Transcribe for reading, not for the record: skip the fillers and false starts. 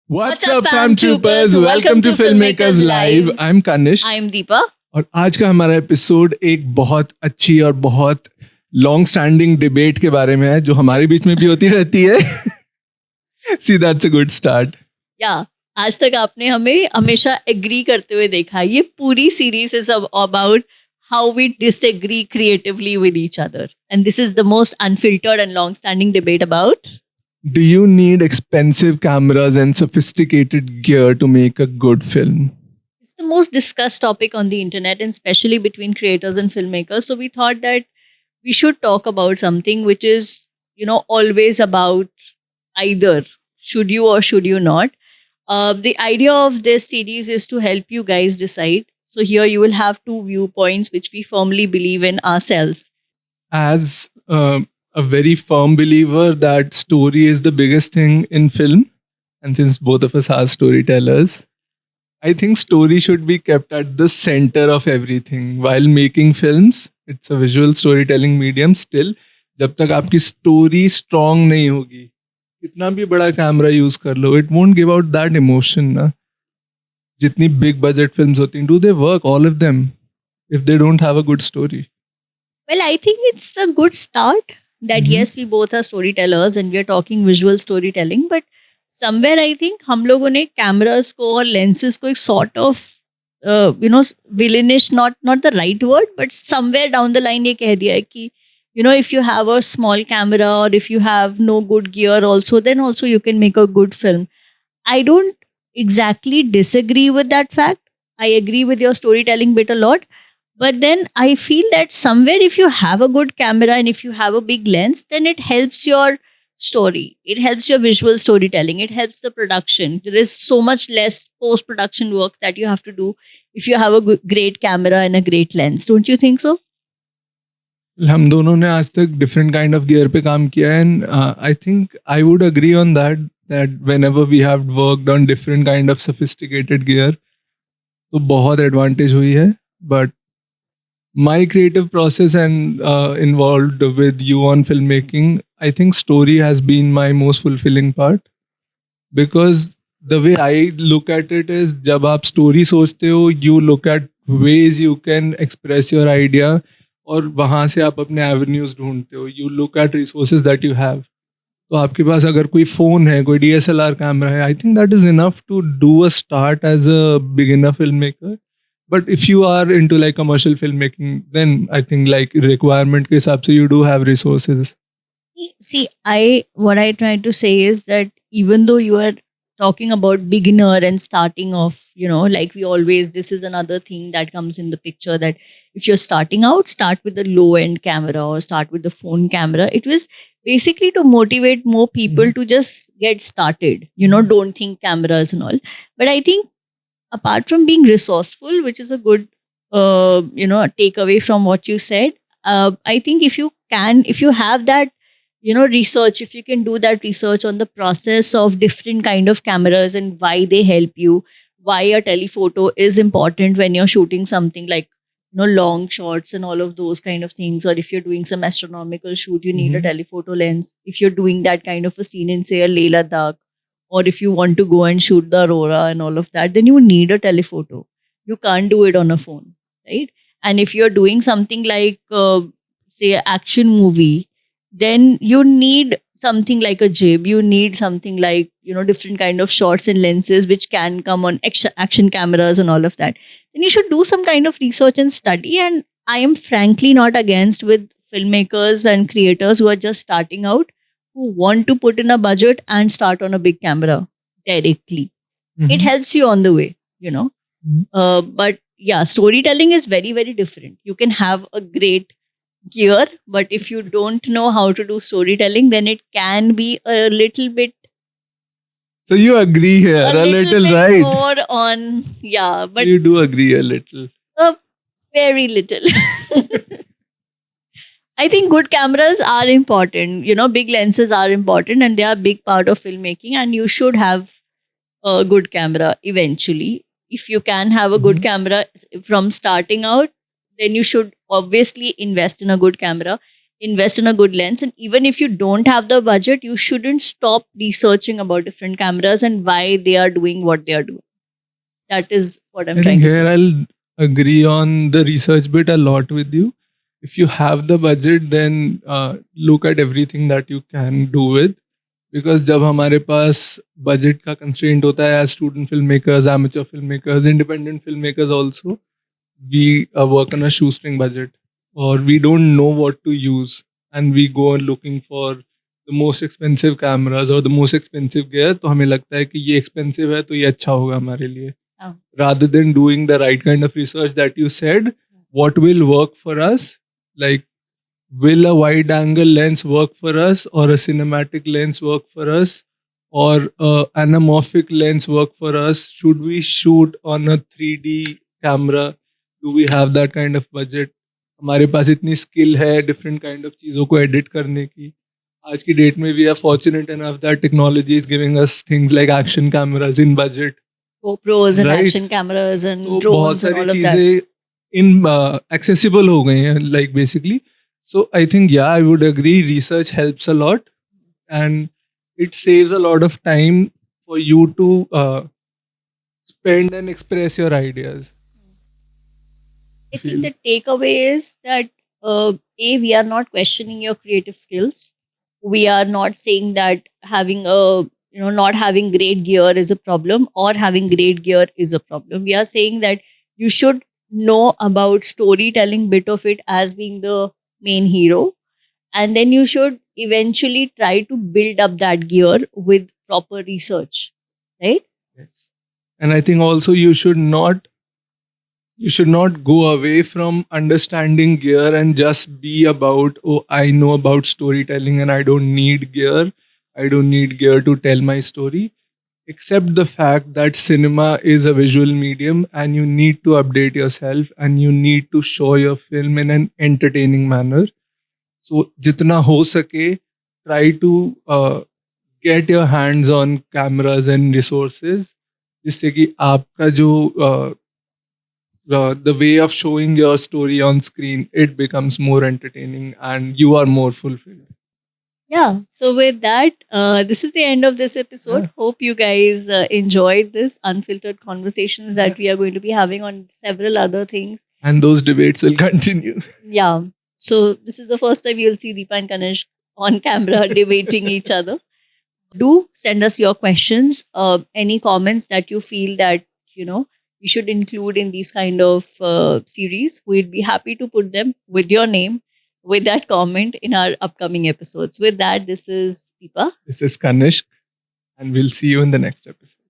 What's up, fam troopers? Welcome to Filmmakers Live. I'm Kanish. I'm Deepa. और आज का हमारा एपिसोड एक बहुत अच्छी और बहुत लॉन्ग स्टैंडिंग डिबेट के बारे में है जो हमारे बीच में भी होती रहती है. See, that's a good start. Yeah, आज तक आपने हमें हमेशा एग्री करते हुए देखा. ये पूरी series is about how we disagree creatively with each other. And this is the most unfiltered and long-standing debate about. Do you need expensive cameras and sophisticated gear to make a good film? It's the most discussed topic on the internet, and especially between creators and filmmakers. So we thought that we should talk about something which is, always about either should you or should you not. The idea of this series is to help you guys decide. So here you will have two viewpoints which we firmly believe in ourselves. As a very firm believer that story is the biggest thing in film, and since both of us are storytellers, I think story should be kept at the center of everything. While making films, it's a visual storytelling medium. Still, जब तक आपकी story strong नहीं होगी, कितना भी बड़ा camera use कर लो, it won't give out that emotion. ना जितनी big budget films होती हैं, do they work, all of them, if they don't have a good story? Well, I think it's a good start that yes, we both are storytellers and we are talking visual storytelling, but somewhere I think हम लोगों ने cameras को और lenses को एक sort of villainish, not the right word, but somewhere down the line ये कह दिया है कि if you have a small camera or if you have no good gear also, then also you can make a good film. I don't exactly disagree with that fact. I agree with your storytelling bit a lot. But then I feel that somewhere if you have a good camera and if you have a big lens, then it helps your story. It helps your visual storytelling. It helps the production. There is so much less post-production work that you have to do if you have a great camera and a great lens. Don't you think so? हम दोनों ने आज तक different kind of gear पे काम किया है, and I think I would agree on that whenever we have worked on different kind of sophisticated gear, तो बहुत advantage हुई है. But my creative process and involved with you on filmmaking, I think story has been my most fulfilling part, because the way I look at it is जब आप story सोचते हो, you look at ways you can express your idea और वहाँ से आप अपने avenues ढूंढते हो. You look at resources that you have. तो आपके पास अगर कोई फ़ोन है, कोई DSLR कैमरा है, I think that is enough to do a start as a beginner filmmaker. But if you are into like commercial filmmaking, then I think like requirement के हिसाब से you do have resources. See, what I try to say is that even though you are talking about beginner and starting off, like we always, this is another thing that comes in the picture, that if you're starting out, start with the low end camera or start with the phone camera. It was basically to motivate more people to just get started, don't think cameras and all. But I think apart from being resourceful, which is a good, takeaway from what you said, I think if you have that, research, if you can do that research on the process of different kind of cameras and why they help you, why a telephoto is important when you're shooting something like, long shots and all of those kind of things, or if you're doing some astronomical shoot, you need a telephoto lens. If you're doing that kind of a scene in, say, a Leh Ladakh, or if you want to go and shoot the aurora and all of that, then you need a telephoto. You can't do it on a phone, right? And if you're doing something like, say, an action movie, then you need something like a jib. You need something like, different kind of shots and lenses which can come on action cameras and all of that. Then you should do some kind of research and study. And I am frankly not against with filmmakers and creators who are just starting out, who want to put in a budget and start on a big camera directly. It helps you on the way, But yeah, storytelling is very, very different. You can have a great gear, but if you don't know how to do storytelling, then it can be a little bit. So you agree here a little, bit right? More on, yeah, but you do agree a little. Very little. I think good cameras are important. Big lenses are important, and they are a big part of filmmaking. And you should have a good camera eventually. If you can have a good camera from starting out, then you should obviously invest in a good camera. invest in a good lens. And even if you don't have the budget, you shouldn't stop researching about different cameras and why they are doing what they are doing. That is what I'm I trying think to here say. I'll agree on the research bit a lot with you. If you have the budget, then look at everything that you can do with. Because जब हमारे पास budget का constraint होता है as student filmmakers, amateur filmmakers, independent filmmakers also, we work on a shoestring budget or we don't know what to use and we go looking for the most expensive cameras or the most expensive gear. तो हमें लगता है कि ये expensive है तो ये अच्छा होगा हमारे लिए. Oh. Rather than doing the right kind of research that you said, what will work for us? Like, will a wide angle lens work for us or a cinematic lens work for us or a anamorphic lens work for us? Should we shoot on a 3D camera? Do we have that kind of budget? हमारे पास इतनी skill है different kind of चीज़ों को edit करने की. आज की date में we are fortunate enough that technology is giving us things like action cameras in budget. GoPros and Right. action cameras and तो बहुत drones and सारी all of that. चीज़ें इन accessible हो गई हैं like basically. So I think yeah, I would agree. Research helps a lot, and it saves a lot of time for you to spend and express your ideas. I think the takeaway is that we are not questioning your creative skills. We are not saying that having not having great gear is a problem or having great gear is a problem. We are saying that you should know about storytelling bit of it as being the main hero, and then you should eventually try to build up that gear with proper research, right? Yes. And I think also you should not go away from understanding gear and just be about, oh, I know about storytelling and I don't need gear. I don't need gear to tell my story. Accept the fact that cinema is a visual medium and you need to update yourself and you need to show your film in an entertaining manner. So, jitna ho sake, try to get your hands on cameras and resources जिससे कि आपका जो the way of showing your story on screen, it becomes more entertaining and you are more fulfilled. Yeah. So with that, this is the end of this episode. Yeah. Hope you guys enjoyed this unfiltered conversations that we are going to be having on several other things. And those debates will continue. Yeah. So this is the first time you'll see Deepa and Kanish on camera debating each other. Do send us your questions, any comments that you feel that we should include in these kind of series. We'd be happy to put them with your name, with that comment in our upcoming episodes. With that, this is Deepa. This is Kanishk, and we'll see you in the next episode.